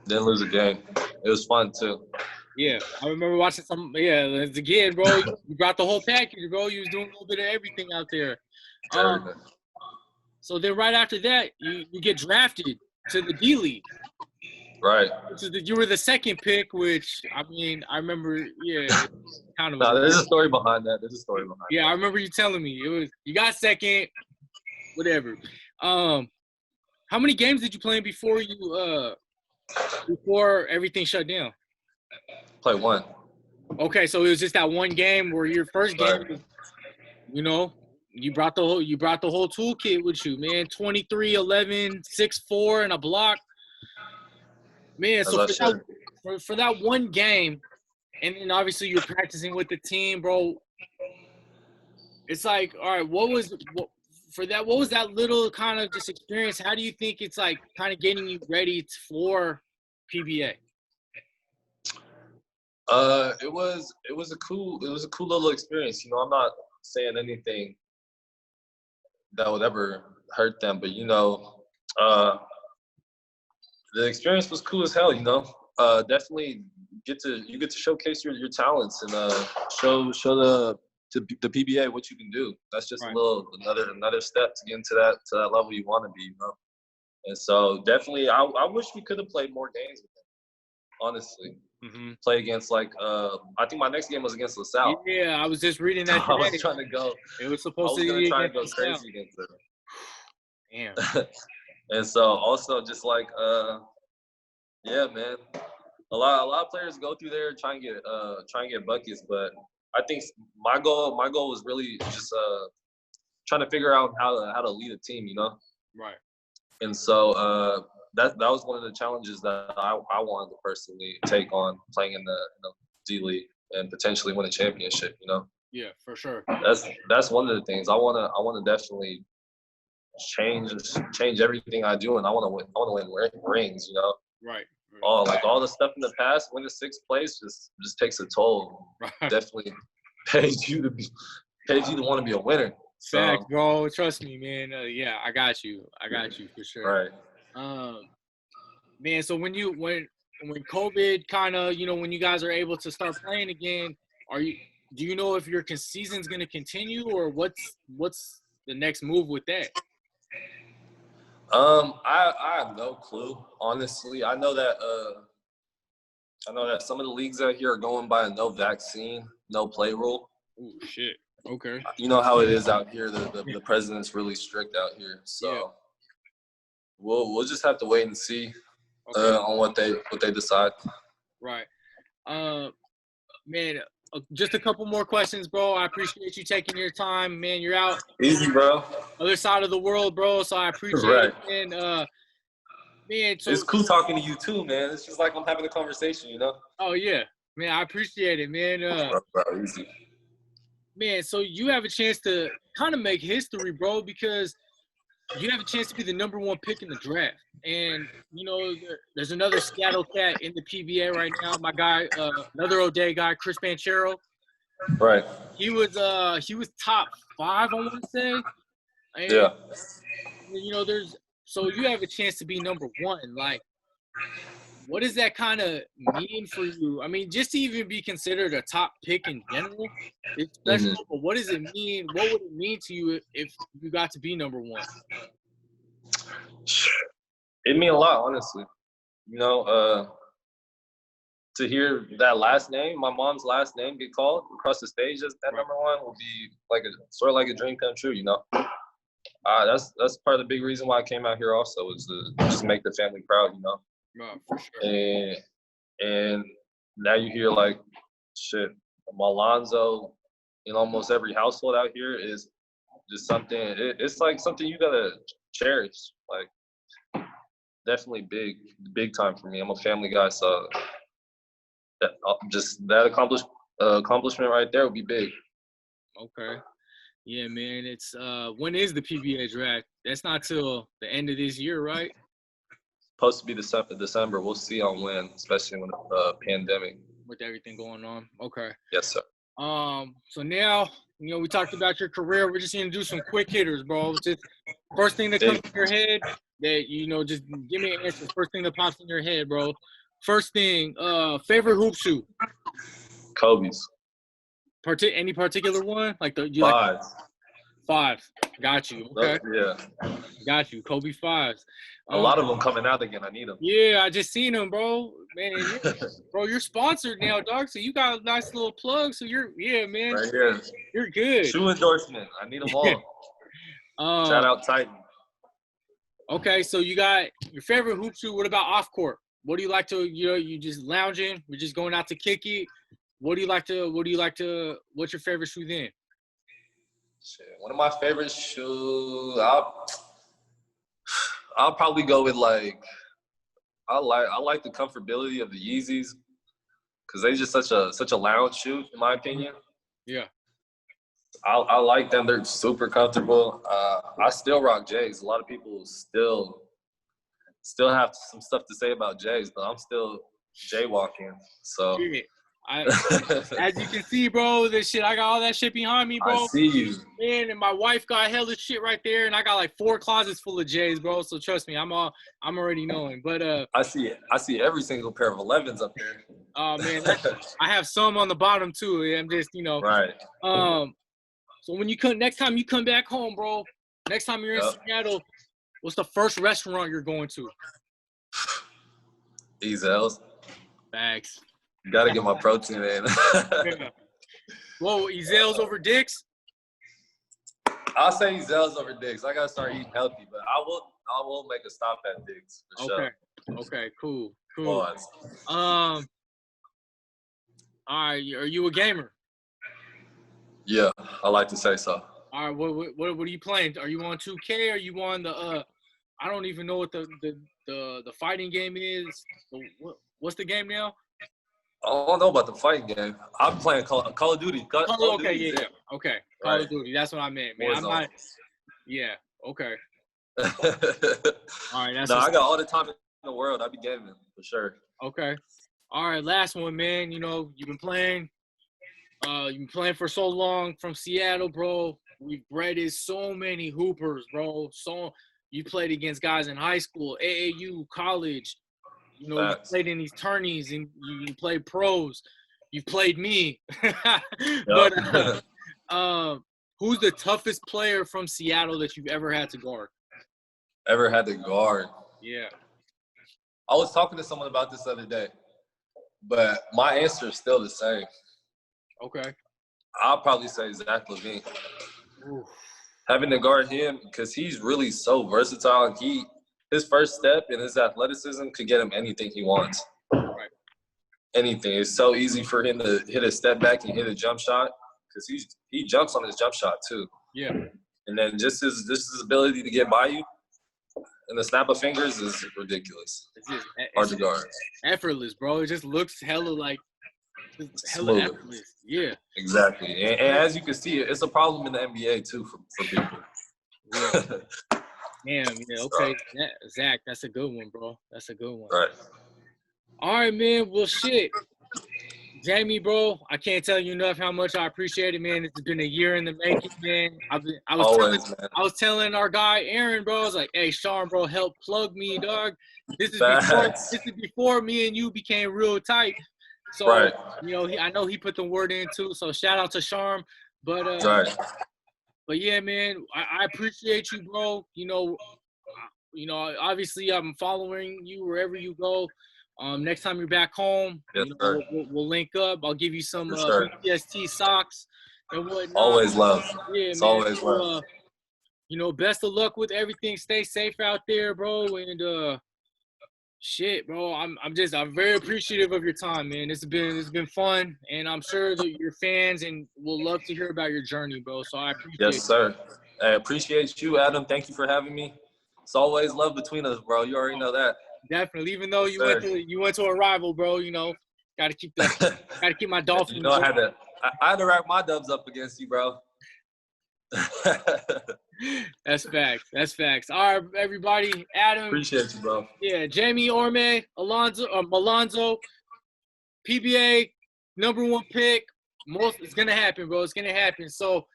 Didn't lose a game. It was fun too. Yeah, I remember watching some. Yeah, again, bro, you brought the whole package, bro. You was doing a little bit of everything out there. So then, right after that, you get drafted to the D League. Right. You were the second pick, which I mean, I remember. Yeah, kind of. No, there's a story behind that. Yeah, I remember you telling me it was you got second, whatever. How many games did you play in before everything shut down? Play one. Okay, so it was just that one game where your first game, you know, you brought the whole toolkit with you, man. 23, 11, 6-4, and a block. Man, so for that one game, and then obviously you're practicing with the team, bro. It's like, all right, what was that little kind of just experience? How do you think it's like kind of getting you ready for PBA? It was a cool little experience. You know, I'm not saying anything that would ever hurt them, but you know, The experience was cool as hell, you know. Definitely get to showcase your talents and show the PBA what you can do. That's just Right. another step to get into that level you want to be, you know. And so definitely, I wish we could have played more games with him. Honestly, play against I think my next game was against LaSalle. Yeah, I was just reading that today. I was trying to go. It was I supposed was to gonna be try to go against crazy against them. Damn. And so also just yeah, man. A lot of players go through there try and get buckets, but I think my goal was really just trying to figure out how to lead a team, you know. Right. And so that was one of the challenges that I wanted to personally take on playing in the D League and potentially win a championship, you know. Yeah, for sure. That's one of the things I wanna definitely change everything I do, and I wanna win rings, you know. Right. All the stuff in the past, winning sixth place just takes a toll. Right. Definitely pays you to want to be a winner. Facts, bro. Trust me, man. Yeah, I got you for sure. Right. Man. So when COVID kind of, when you guys are able to start playing again, do you know if your season's going to continue, or what's the next move with that? I have no clue, honestly. I know that some of the leagues out here are going by a no vaccine, no play rule. Oh shit. Okay. You know how it is out here. The president's really strict out here, so yeah. We'll just have to wait and see on what they decide. Right. Man, just a couple more questions, bro. I appreciate you taking your time, man. You're out easy, bro. Other side of the world, bro. So I appreciate right. it. And man, so, it's cool talking to you too, man. It's just like I'm having a conversation, you know. Oh yeah, man. I appreciate it, man. Bro, easy. Man, so you have a chance to kind of make history, bro, because you have a chance to be the number 1 pick in the draft. And, there's another Seattle cat in the PBA right now. My guy, another Odea guy, Chris Banchero. Right. He was top 5, I want to say. And, yeah. So you have a chance to be number 1. Like, what does that kind of mean for you? I mean, just to even be considered a top pick in general, it's special. But what does it mean? What would it mean to you if you got to be number 1? It mean a lot, honestly. To hear that last name, my mom's last name, get called across the stage as that number 1 will be like a dream come true, you know. That's part of the big reason why I came out here also, is to just make the family proud, you know. Oh, for sure. And now you hear shit, Malanzo in almost every household out here is just something. It's like something you gotta cherish. Like, definitely big time for me. I'm a family guy, so that accomplishment right there would be big. Okay. Yeah, man. It's when is the PBA draft? That's not till the end of this year, right? Supposed to be December. We'll see on when, especially when the pandemic. With everything going on. Okay. Yes, sir. So now, we talked about your career. We're just gonna do some quick hitters, bro. Just first thing that comes to your head that just give me an answer. First thing that pops in your head, bro. First thing, favorite hoop shoe? Kobe's. Any particular one? Like you Five. Like 5. Got you. Okay. Yeah. Got you. Kobe 5s. A lot of them coming out again. I need them. Yeah, I just seen them, bro. Man, you're sponsored now, dog. So you got a nice little plug. So man. Right here. You're good. Shoe endorsement. I need them all. Shout out Titan. Okay, so you got your favorite hoop shoe. What about off court? What do you like to? You just lounging. We're just going out to kick it. What's your favorite shoe then? Shit, one of my favorite shoes. I'll probably go with I like the comfortability of the Yeezys, because they just such a lounge shoe in my opinion. Yeah. I like them. They're super comfortable. I still rock J's. A lot of people still have some stuff to say about J's, but I'm still jaywalking. So As you can see, bro, this shit, I got all that shit behind me, bro. I see you. Man, and my wife got hella shit right there, and I got like 4 closets full of J's, bro. So trust me, I'm already knowing. But I see every single pair of 11s up there. Oh man, I have some on the bottom too. I'm just, Right. So when next time you come back home, bro, next time you're in Seattle, what's the first restaurant you're going to? Ezell's. Thanks. Got to get my protein in. Yeah. Whoa, Ezell's over Dick's? I'll say Ezell's over Dick's. I got to start eating healthy, but I will make a stop at Dick's for sure. Okay, cool. Pause. All right, are you a gamer? Yeah, I like to say so. All right, what are you playing? Are you on 2K? Are you on the I don't even know what the fighting game is. What's the game now? I don't know about the fighting game. I'm playing Call of Duty. Okay, Call Right. of Duty. That's what I meant, man. Yeah. Okay. All right. I got all the time in the world. I be gaming for sure. Okay. All right. Last one, man. You've been playing. You've been playing for so long from Seattle, bro. We've bred so many hoopers, bro. So you played against guys in high school, AAU, college. You played in these tourneys and you played pros. You've played me. But who's the toughest player from Seattle that you've ever had to guard? Ever had to guard? Yeah. I was talking to someone about this the other day, but my answer is still the same. Okay. I'll probably say Zach LaVine. Ooh. Having to guard him because he's really so versatile and his first step in his athleticism could get him anything he wants. Right. Anything. It's so easy for him to hit a step back and hit a jump shot because he jumps on his jump shot too. Yeah. And then just his ability to get by you and the snap of fingers is ridiculous. It's hard to guard. Effortless, bro. It just looks hella smooth. Effortless. Yeah. Exactly. And as you can see, it's a problem in the NBA too for people. Yeah. Damn, yeah, okay. Zach, that's a good one, bro. That's a good one. Right. All right, man. Well, shit. Jamie, bro, I can't tell you enough how much I appreciate it, man. It's been a year in the making, man. I was telling our guy, Aaron, bro, I was like, hey, Sean, bro, help plug me, dog. This is before me and you became real tight. So, right. I know he put the word in, too. So, shout out to Sean. But, right. But yeah, man, I appreciate you, bro. Obviously I'm following you wherever you go. Next time you're back home, yes, we'll link up. I'll give you some BTST socks and whatnot. Always love. Yeah, it's man. always love. Best of luck with everything. Stay safe out there, bro. And shit, bro. I'm very appreciative of your time, man. It's been fun, and I'm sure that your fans and will love to hear about your journey, bro. So I appreciate it. Yes, sir. I appreciate you, Adam. Thank you for having me. It's always love between us, bro. You already know that. Definitely. Even though you went to a rival, bro, gotta keep my Dolphins. I had to rack my dubs up against you, bro. That's facts. All right, everybody. Adam. Appreciate you, bro. Yeah, Jamie Orme-Malonzo, PBA #1 pick. It's gonna happen, bro. It's gonna happen. So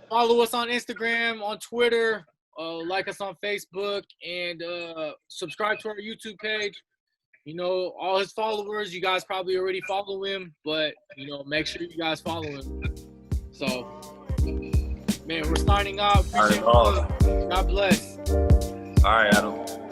follow us on Instagram, on Twitter, like us on Facebook, and subscribe to our YouTube page. All his followers, you guys probably already follow him, but make sure you guys follow him. So. Man, we're signing off. Appreciate you. God bless. All right, Adam.